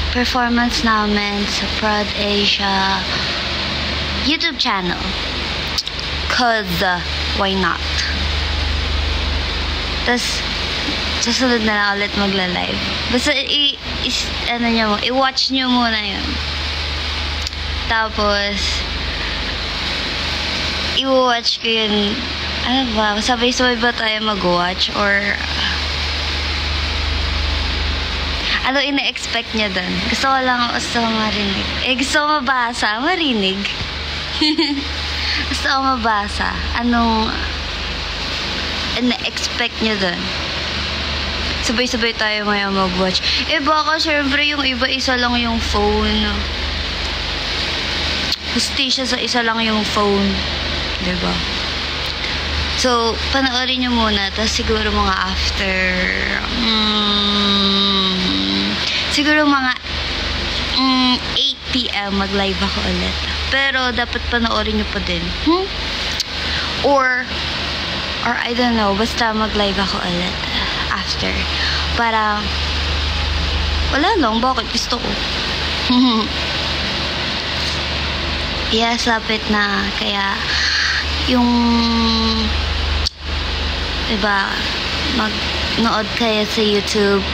performance namin sa Prod Asia YouTube channel. Cause, why not? Tas, susunod na lang ulit magla-live. Basta, i-watch nyo muna yun. Tapos, i-watch ko yun. Ano ba? Sabay-sabay ba tayo mag-watch? Or, ano ina-expect nyo dun? Gusto ko marinig. Gusto ko mabasa, marinig. Gusto ko mabasa. Anong ina-expect nyo dun? Sabay-sabay tayo maya mag-watch. Baka syempre yung iba isa lang yung phone. Hustisya sa isa lang yung phone. Diba? So, panoorin nyo muna. Tapos siguro mga after siguro mga 8 PM mag-live ako ulit. Pero dapat panoorin nyo pa din. Or I don't know, basta mag-live ako ulit after. Para wala lang, bakit gusto ko. Yes, lapit na. Kaya yung diba, mag-nood kayo sa YouTube.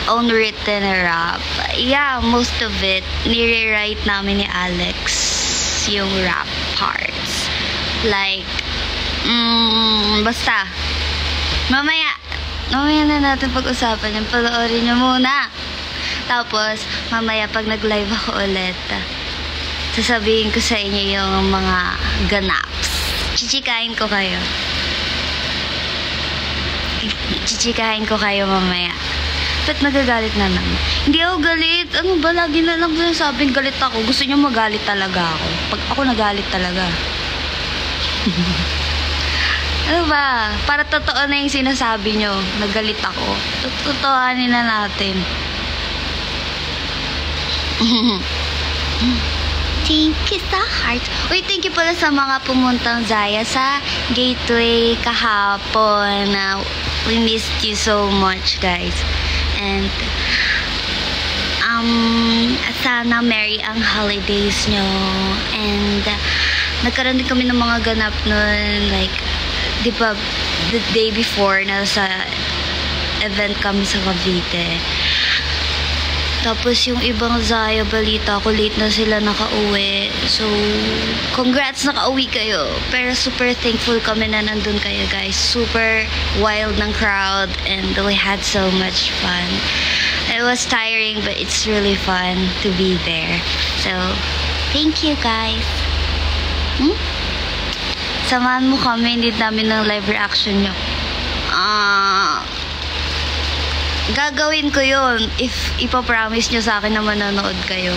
Own written rap. Yeah, most of it nire-write namin ni Alex yung rap parts. Like basta mamaya na natin pag-usapan yung panoorin nyo muna. Tapos mamaya pag nag-live ako ulit, sasabihin ko sa inyo yung mga ganaps. Chichikahin ko kayo mamaya. Ba't nagagalit na naman? Hindi ako galit. Ano ba? Lagi na lang sabing galit ako. Gusto niyo magalit talaga ako. Pag ako nagalit talaga. Ano ba? Para totoo na yung sinasabi niyo. Nagalit ako. Totohanin na natin. Thank you sa heart. Uy, thank you pala sa mga pumuntang Zaya sa Gateway kahapon. We missed you so much, guys. And sana merry ang holidays nyo. And nagkaroon din kami ng mga ganap nun, like, di ba, the day before na sa event kami sa Cavite. Tapos yung ibang Zaya, balita ko late na sila nakauwi. So, congrats, nakauwi kayo. Pero super thankful kami na nandun kayo, guys. Super wild ng crowd and we had so much fun. It was tiring but it's really fun to be there. So, thank you, guys. Samahan mo kami, hindi namin ng live reaction nyo. Gagawin ko yun if ipapromise nyo sa akin na manonood kayo.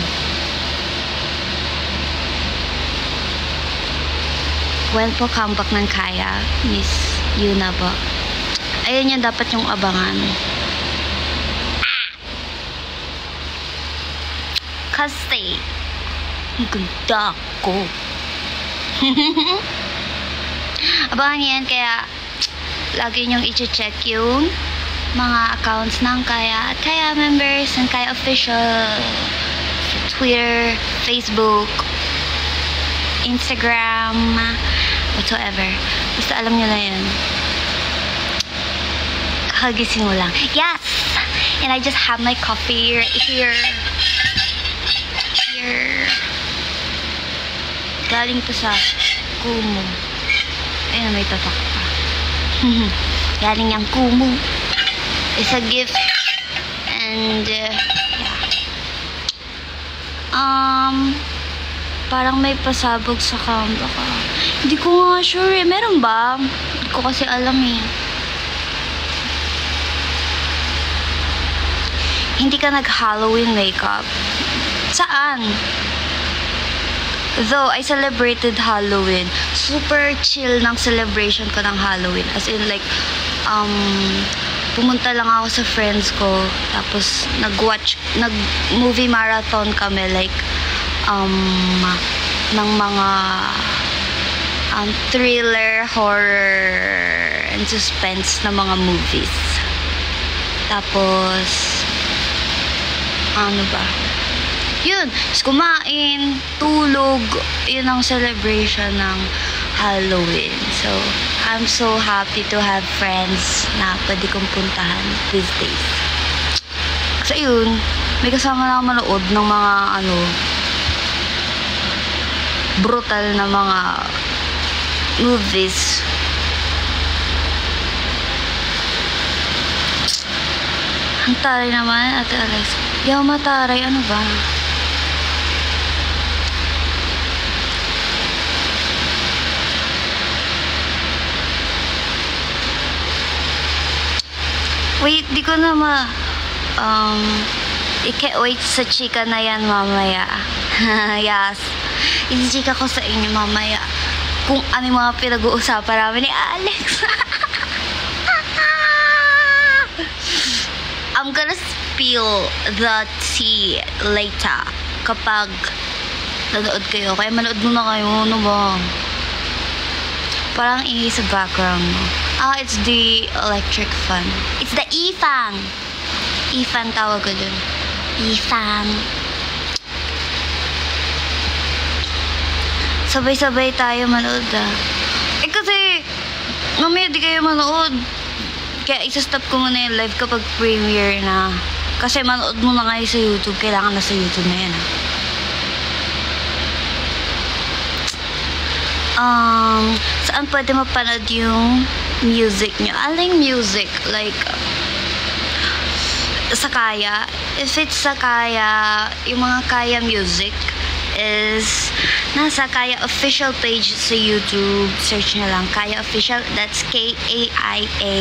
When po comeback ng Kaya, Miss Yuna po. Ayun yung dapat yung abangan. Kasi ang ganda ko. Abangan yan, kaya lagi nyong i-check yung mga accounts ng Kaya at Kaya members and Kaya official, Twitter, Facebook, Instagram, whatsoever. Basta alam nyo na yun. Kagising mo lang. Yes! And I just have my coffee here. Galing to sa Kumu. Ayun, may tatak pa. Galing yung Kumu. It's a gift. And yeah. Parang may pasabog sa camera ka. Hindi ko nga sure eh. Meron ba? Hindi ko kasi alam eh. Hindi ka nag-Halloween makeup? Saan? Though, I celebrated Halloween. Super chill ng celebration ko ng Halloween. As in like, pumunta lang ako sa friends ko. Tapos, nag-movie marathon kami. Like, ng mga thriller, horror, and suspense na mga movies. Tapos, Ano ba? Yun, kumain, tulog, yun ang celebration ng Halloween. So, I'm so happy to have friends na pwede kong puntahan these days. Kasi yun, may kasama na manood ng mga brutal na mga movies. Ang taray naman, Ate Alex. Di ako mataray, ano ba? Wait, di ko na wait sa chika na yan mamaya. Yes. Isi-chika ko sa inyo mamaya kung ano yung mga pinag-uusapan namin ni Alex. I'm gonna spill the tea later kapag nanood kayo. Kaya manood muna kayo. Ano ba? Parang ingay sa background mo. It's the electric fan. It's the e-fan. E-fan tawag ko dun. E-fan. Sabay-sabay tayo manood kasi mamaya di kayo manood. Kaya isa-stop ko muna yung live kapag premiere na. Kasi manood muna kayo sa YouTube. Kailangan na sa YouTube na yan saan pwede mapanood yung music nyo? Aling music? Like, sa Kaya. If it's sa Kaya, yung mga Kaya music is nasa Kaya official page sa YouTube. Search nyo lang Kaya official. That's K-A-I-A.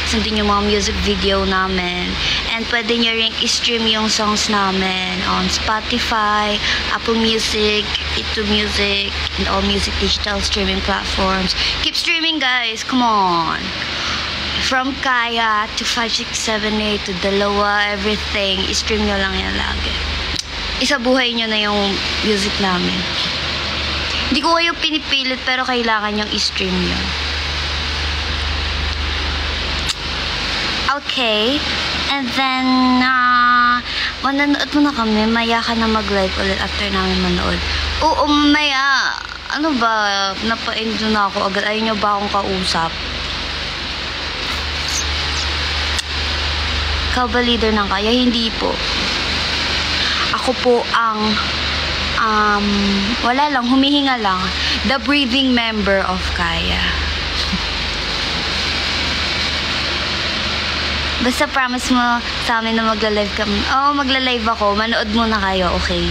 Sundin yung mga music video namin. And pwede nyo rin i-stream yung songs namin on Spotify, Apple Music, YouTube Music, and all music digital streaming platforms. Keep streaming, guys. Come on. From Kaya to 5678 to Dalawa, everything. I-stream nyo lang yan lagi. Isabuhay nyo na yung music namin. Hindi ko kayo pinipilit pero kailangan yung i-stream yun. Okay. And then, mananood muna kami. Maya ka na mag-live ulit after namin manood. Oo, maya. Ano ba? Napa-enjoy na ako agad. Ayaw nyo ba akong kausap? Ikaw ba leader ng Kaya? Hindi po. Ako po ang wala lang, humihinga lang. The breathing member of Kaya. Basta promise mo sa amin na magla-live kami. Magla-live ako. Manood muna kayo, okay?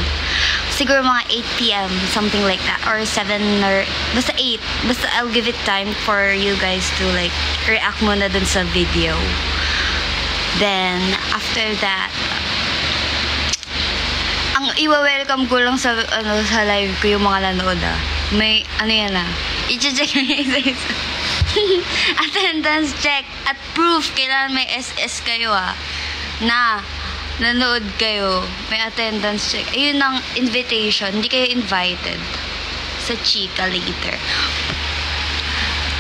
Siguro mga 8 p.m. something like that. Or 7 or basta 8. Basta I'll give it time for you guys to like react muna dun sa video. Then, after that, ang iwa-welcome ko lang sa sa live ko yung mga nanood May yan i-check mo yung isa-isa. Attendance check at proof. Kailangan may SS kayo na nanood kayo. May attendance check. Ayun ang invitation. Hindi kayo invited sa chika later.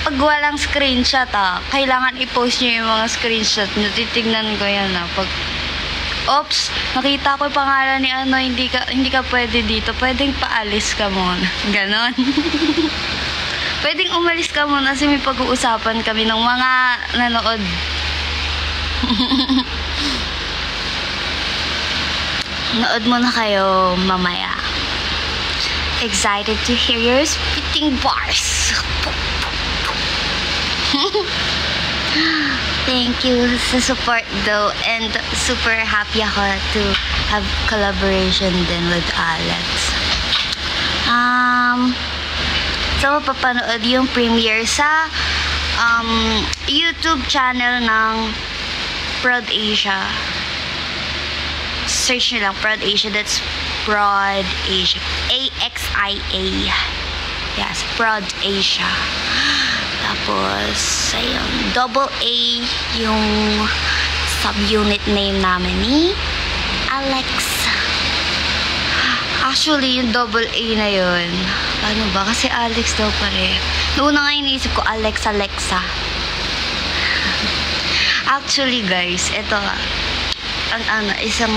Pag walang screenshot kailangan i-post nyo yung mga screenshot nyo. Titignan ko yan Pag oops, nakita ko yung pangalan ni hindi ka pwede dito. Pwedeng paalis ka muna. Ganon. Pwedeng umalis ka muna kasi may pag-uusapan kami ng mga nanood. Nood muna kayo mamaya. Excited to hear your spitting bars. Thank you sa support though, and super happy ako to have collaboration din with Alex. So, papanood yung premiere sa YouTube channel ng Proud Asia. Search nyo lang, Proud Asia. That's Proud Asia. A-X-I-A. Yes, Proud Asia. Tapos, ayun, double A yung subunit name namin ni Alex. Actually, yung double A na yun, ano ba? Kasi Alex daw pare. Noong nga iniisip ko, Alexa. Actually, guys, ito, isang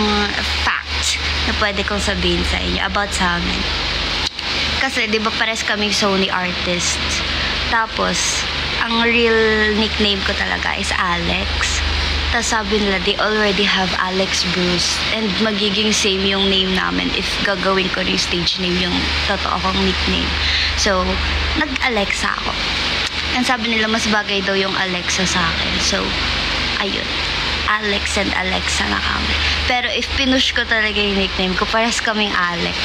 fact. na pwede kong sabihin sa inyo about sa amin. Kasi, di ba pares kaming Sony artists. Tapos, ang real nickname ko talaga is Alex. Tapos sabi nila, they already have Alex Bruce. And magiging same yung name namin if gagawin ko yung stage name, yung totoo kong nickname. So, nag-Alexa ako. And sabi nila, mas bagay daw yung Alexa sa akin. So, ayun. Alex and Alexa na kami. Pero if pinush ko talaga yung nickname ko, pares kaming Alex.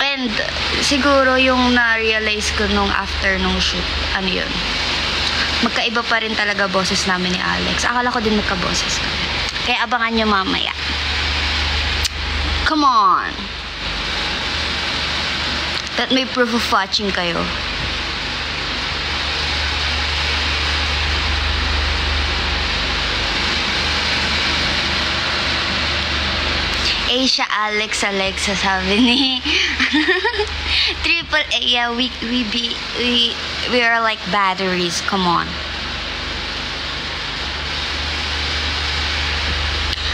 And siguro yung na-realize ko nung after nung shoot, ano yun, magkaiba pa rin talaga boses namin ni Alex. Akala ko din magka-boses kami. Kaya abangan nyo mamaya. Come on! That may proof of watching kayo. Asia, Alex, Alexa, sabi ni Triple A. Yeah, we are like batteries. Come on.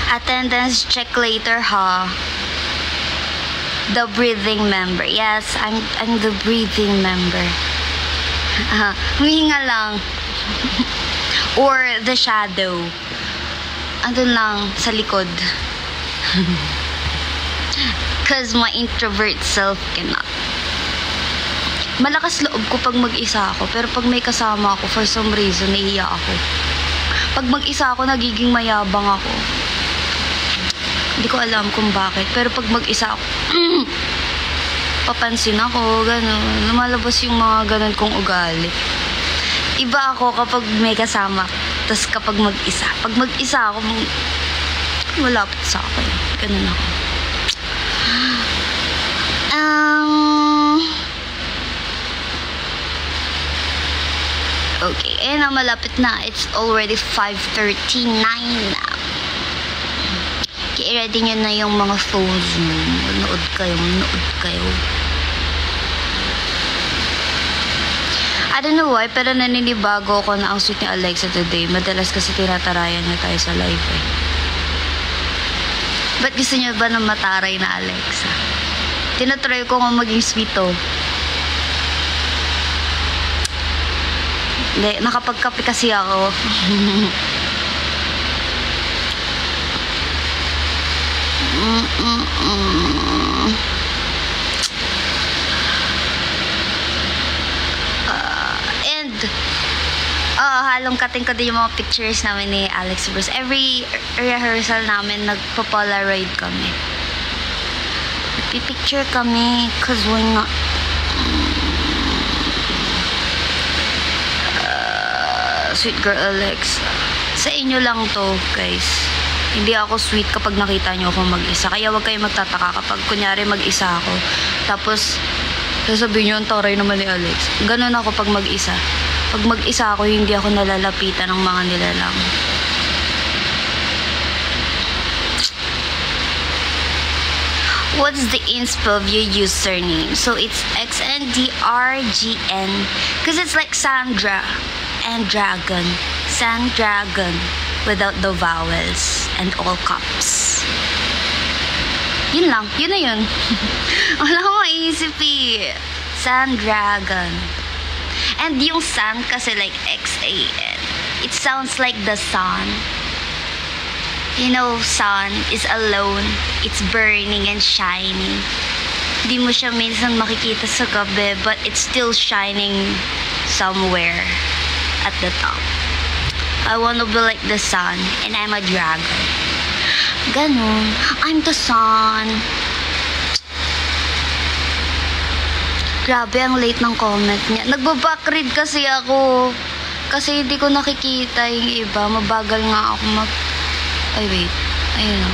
Attendance check later, ha? The breathing member. Yes, I'm the breathing member. Huminga lang. Or the shadow. Andun lang sa likod. Cause my introvert self cannot. Malakas loob ko pag mag-isa ako, pero pag may kasama ako, for some reason, nahiya ako. Pag mag-isa ako, nagiging mayabang ako. Hindi ko alam kung bakit, pero pag mag-isa ako, papansin ako, gano'n. Lumalabas yung mga gano'n kong ugali. Iba ako kapag may kasama, tas kapag mag-isa. Pag mag-isa ako, malapit sa akin. Ganun ako. Okay, eh na malapit na. It's already 5:39 na. Kaya ready nyo na yung mga phones mo. Manood kayo. I don't know why, pero naninibago ako na ang sweet ni Alexa today. Madalas kasi tinatarayan niya tayo sa live eh. Ba't gusto niyo ba na mataray na Alexa? Tinatry ko nga maging sweet oh. Hindi, nakapagkape kasi ako. Halong kating ko din yung mga pictures namin ni Alex Bruce. Every rehearsal namin, nagpa-polaroid kami. Nagpipicture kami, cause why not? Sweet girl Alex. Sa inyo lang to, guys. Hindi ako sweet kapag nakita nyo ako mag-isa. Kaya wag kayo magtataka kapag kunyari mag-isa ako. Tapos, sasabihin nyo, ang taray naman ni Alex. Ganun ako pag mag-isa. Pag mag-isa ako, hindi ako nalalapitan ng mga nilalang. What's the inspo of your username? So, it's XNDRGN. Because it's like Sandra and Dragon. Sandragon. Without the vowels and all caps. Yun lang. Yun na yun. Wala ko maisip eh. Sandragon. And yung sun kasi like X-A-N. It sounds like the sun. You know, sun is alone. It's burning and shining. Di mo siya minsan makikita sa gabi, but it's still shining somewhere at the top. I wanna be like the sun, and I'm a dragon. Ganun. I'm the sun. Grabe, ang late ng comment niya. Nagbabackread kasi ako. Kasi hindi ko nakikita yung iba. Mabagal nga ako mag... Ay, wait. Ayun o.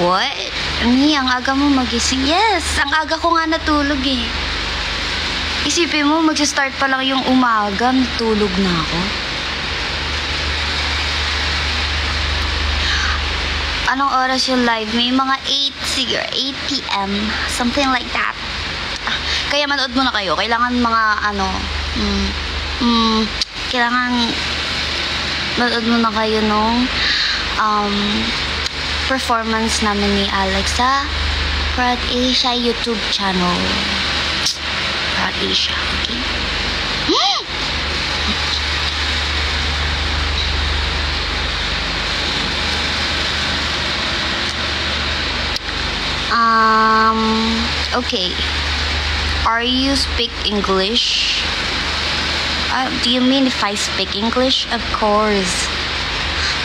What? Ani, ang aga mo magising. Yes, ang aga ko nga natulog eh. Isipin mo, mag-start pa lang yung umaga, natulog na ako. Anong oras yung live? May mga 8 p.m. Something like that. Kaya manood muna kayo. Kailangan mga kailangan manood muna kayo nung performance namin ni Alex sa Proud Asia YouTube channel. Proud Asia, okay? Okay. Are you speak English? Do you mean if I speak English? Of course.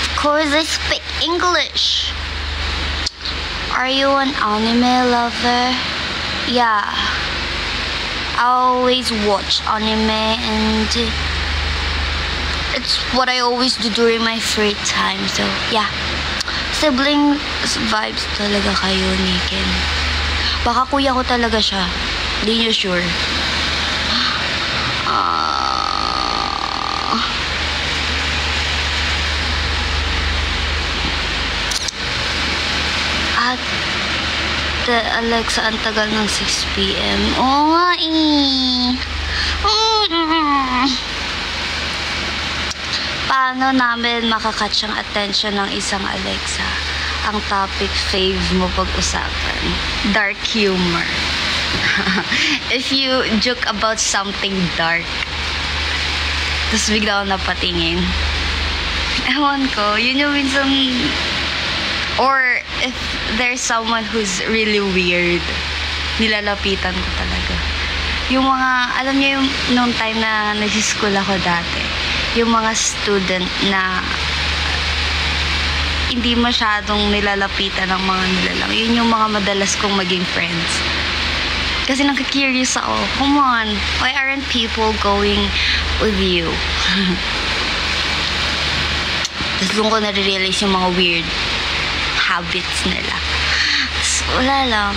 Of course I speak English. Are you an anime lover? Yeah. I always watch anime and it's what I always do during my free time. So, yeah. Sibling vibes talaga kayo ni Ken. Baka kuya ko talaga siya. Hindi nyo sure. Alexa, ang tagal ng 6 p.m. Oo nga eh. Paano namin makakatch ang attention ng isang Alexa? Ang topic fave mo pag-usapan. Dark humor. If you joke about something dark, tapos bigla ako napatingin. Ewan ko, yun yung minsan. Or if there's someone who's really weird, nilalapitan ko talaga. Yung mga, alam niyo yung nung time na nag-school ako dati, yung mga student na hindi masyadong nilalapitan ng mga nilalang. Yun yung mga madalas kong maging friends. Kasi nakaka-curious ako, come on, why aren't people going with you? Tapos doon ko nare-realize yung mga weird habits nila. Tapos wala lang.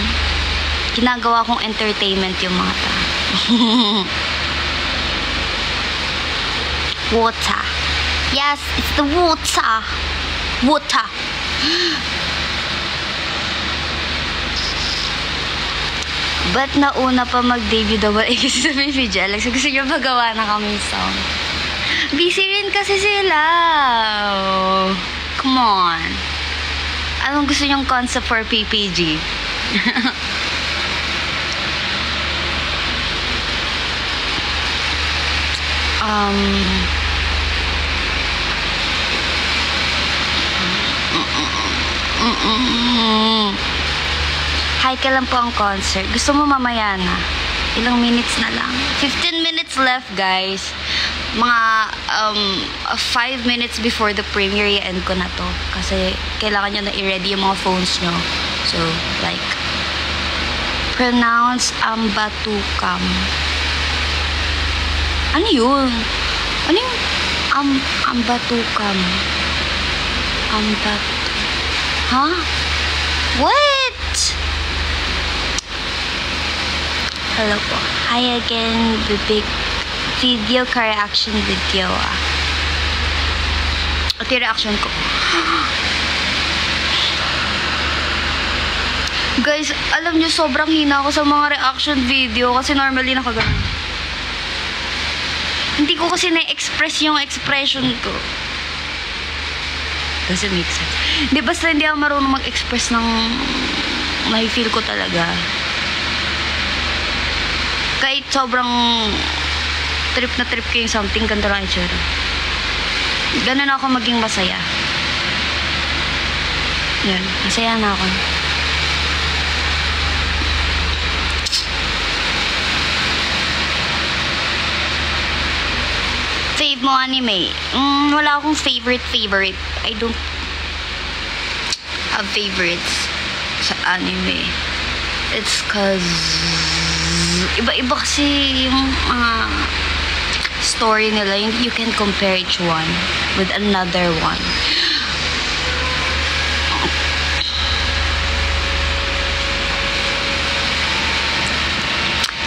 Ginagawa kong entertainment yung mga tao. Water. Yes, it's the water. Water. Ba't nauna pa mag-debut double A kasi sa Baby Alex? Gusto niya magawa na kami song. Busy rin kasi sila. Oh, come on. Anong gusto niyong concept for PPG? Hi ka lang po ang concert. Gusto mo mamaya na? Ilang minutes na lang? 15 minutes left, guys. Mga 5 minutes before the premiere, i-end ko na to. Kasi kailangan nyo na i-ready yung mga phones nyo. So, like, pronounce ambatukam. Ano yun? Ano yung ambatukam? Huh? What? Hello po. Hi again, the big video ka reaction video. Ito yung reaction ko. Guys, alam nyo, sobrang hina ako sa mga reaction video kasi normally nakaganon. Hindi ko kasi na-express yung expression ko. Does it make sense? Di basta hindi ako marunong mag-express ng may-feel ko talaga. Kahit sobrang trip na trip ko yung something, ganda lang itsura. Ganun ako maging masaya. Yan, masaya na ako. Fave mo anime? Wala akong favorite. I don't have favorites sa anime. It's cause iba-iba kasi yung story nila. You can compare each one with another one.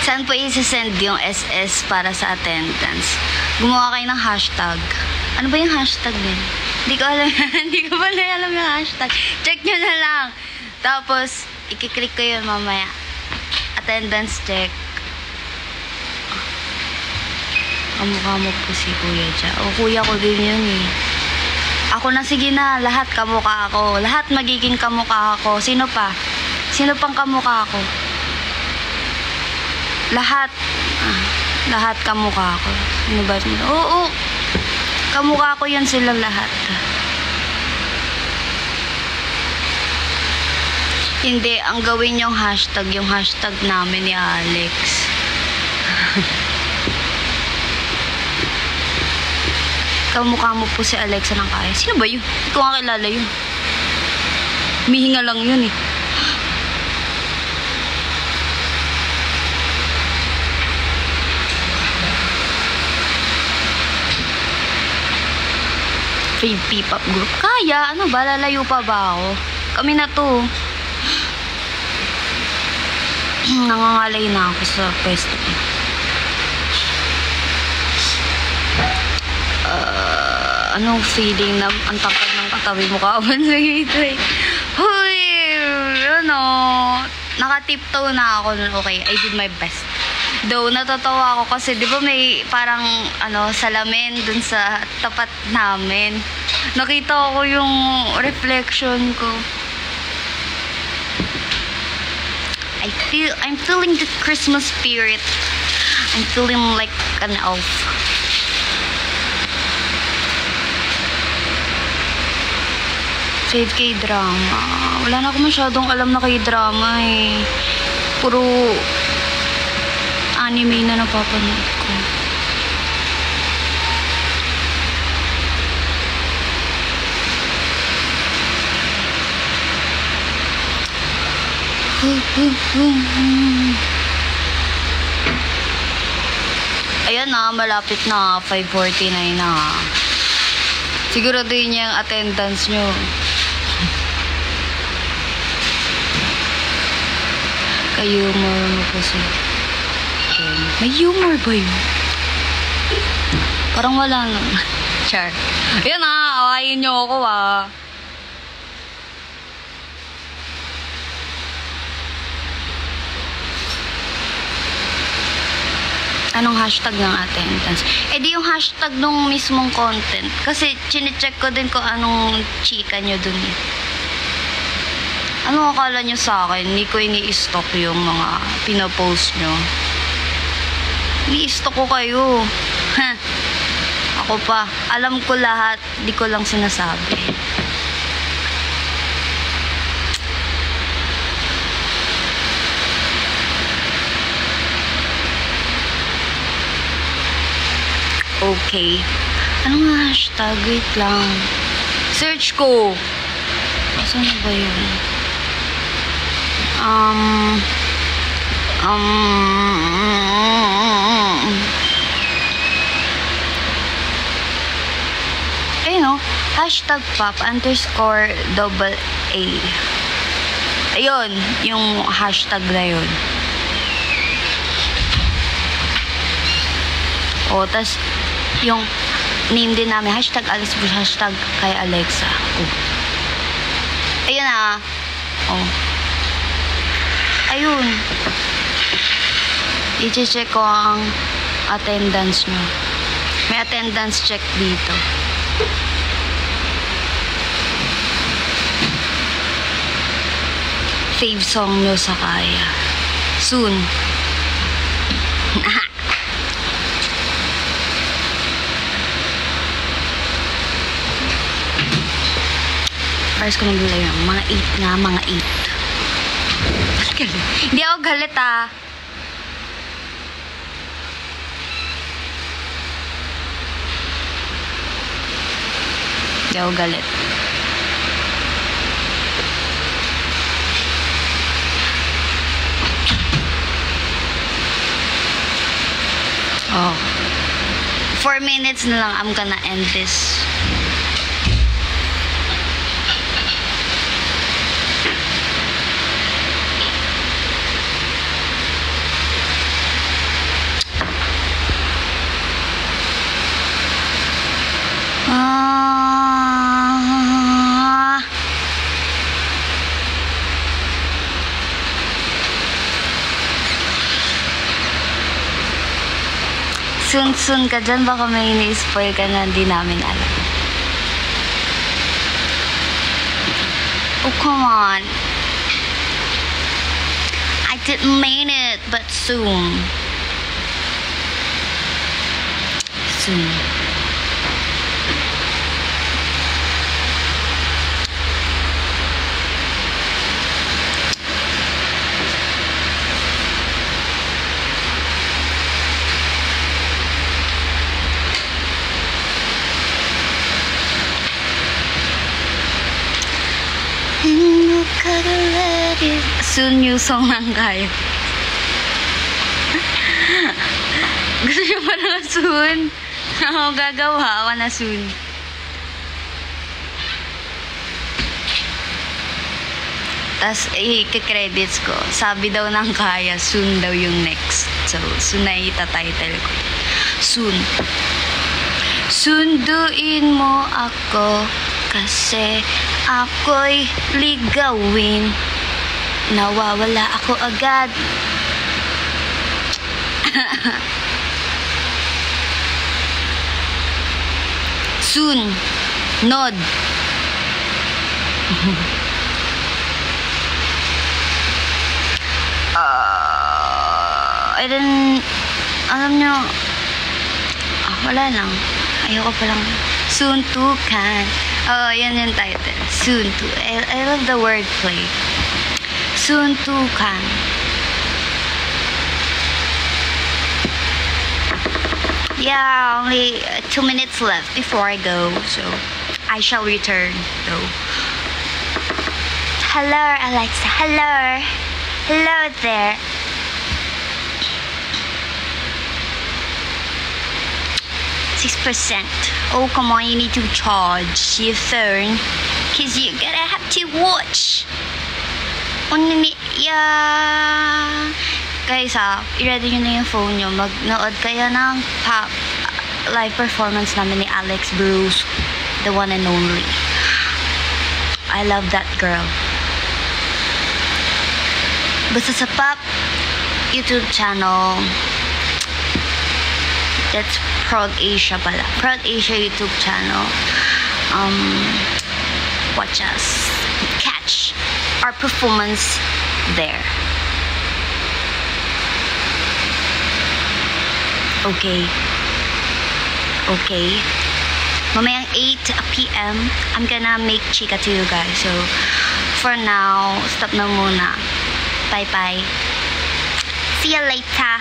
Saan po isa-send yung SS para sa attendance? Gumawa kayo ng hashtag. Ano ba yung hashtag din? Hindi ko alam. Hindi ko pala alam yung hashtag. Check nyo na lang. Tapos, ikiklik ko yun mamaya. Attendance check. Kamukha mo po si Kuya Ja. O, kuya ko din yun eh. Ako na, sige na. Lahat kamukha ako. Lahat magiging kamukha ako. Sino pa? Sino pang kamukha ako? Lahat. Lahat kamukha ako. Sino ba? Oo. Kamukha ko yun silang lahat. Hindi, ang gawin yung hashtag namin ni Alex. Kamukha mo po si Alexa ng kaya. Sino ba yun? Hindi ko nga kilala yun. Mihinga lang yun eh. Fave P-pop group. Kaya, ano ba? Lalayo pa ba ako? Kami na to. Nangangalay na ako sa pwesto. Anong feeling na ang takot ng katabi mo kawan sa gateway? Huy! Ano? Naka-tiptoe na ako nun. Okay, I did my best. Though, natatawa ako kasi di ba may parang salamin dun sa tapat namin. Nakita ko yung reflection ko. I'm feeling the Christmas spirit. I'm feeling like an elf. Save K-drama. Wala na ako masyadong alam na K-drama eh. Puro anime na napapanood ko. Ayan na, malapit na. 5:49 na. Siguraduhin niya yung attendance nyo. Ka-humor mo po siya. May humor ba yun? Parang wala na. Char. Ayan na, awayin nyo ako ah. Anong hashtag ng attendance? Eh di yung hashtag nung mismong content. Kasi chinecheck ko din kung anong chika nyo dun eh. Ano akala nyo sa akin? Hindi ko ini-stock yung mga pinopost nyo. Ini-stock ko kayo. Ako pa. Alam ko lahat. Di ko lang sinasabi. Okay. Anong hashtag? Wait lang. Search ko. Saan na ba yun? Ayun o. Hashtag pop _ double A. Ayun. Yung hashtag na yun. O, tas yung name din namin, hashtag Alex Bush, hashtag kay Alexa. Oh. Ayun ah. Oh. Ayun. I-check ko ang attendance nyo. May attendance check dito. Fave song nyo sa kaya. Soon. Pares ko naglulay ng mga 8 nga, mga 8. Hindi ako galit ah. Hindi ako galit. Oh. 4 minutes na lang, I'm gonna end this. Soon ka dyan, baka may ini-spoil ka na di namin alam. Oh, come on. I didn't mean it, but soon. Soon. Soon yung song lang kayo. Gusto niyo pa na soon? Ako gagawa ako na soon. Tapos i-credits ko. Sabi daw ng kaya, soon daw yung next. So, soon na ita-title ko. Soon. Sunduin mo ako kasi ako'y ligawin. Nawawala ako agad. Soon. Nod. I didn't... Alam nyo... wala lang. Ayoko palang... Soon to can. Oh, yan yung title. Soon to. I love the wordplay. Soon to can. Yeah, only 2 minutes left before I go, so I shall return though. Hello, Alexa. Hello. Hello there. %. Oh, come on, you need to charge your phone because you're gonna have to watch. Yeah. Guys, i-ready nyo na yung phone nyo. Magnood kayo ng live performance namin ni Alex Bruce, the one and only. I love that girl. Basta sa pop YouTube channel, that's Proud Asia pala. Proud Asia YouTube channel. Watch us. Catch our performance there. Okay. Okay. Mamayang 8 p.m. I'm gonna make chika to you guys. So, for now, stop na muna. Bye-bye. See you later.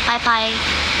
Bye-bye.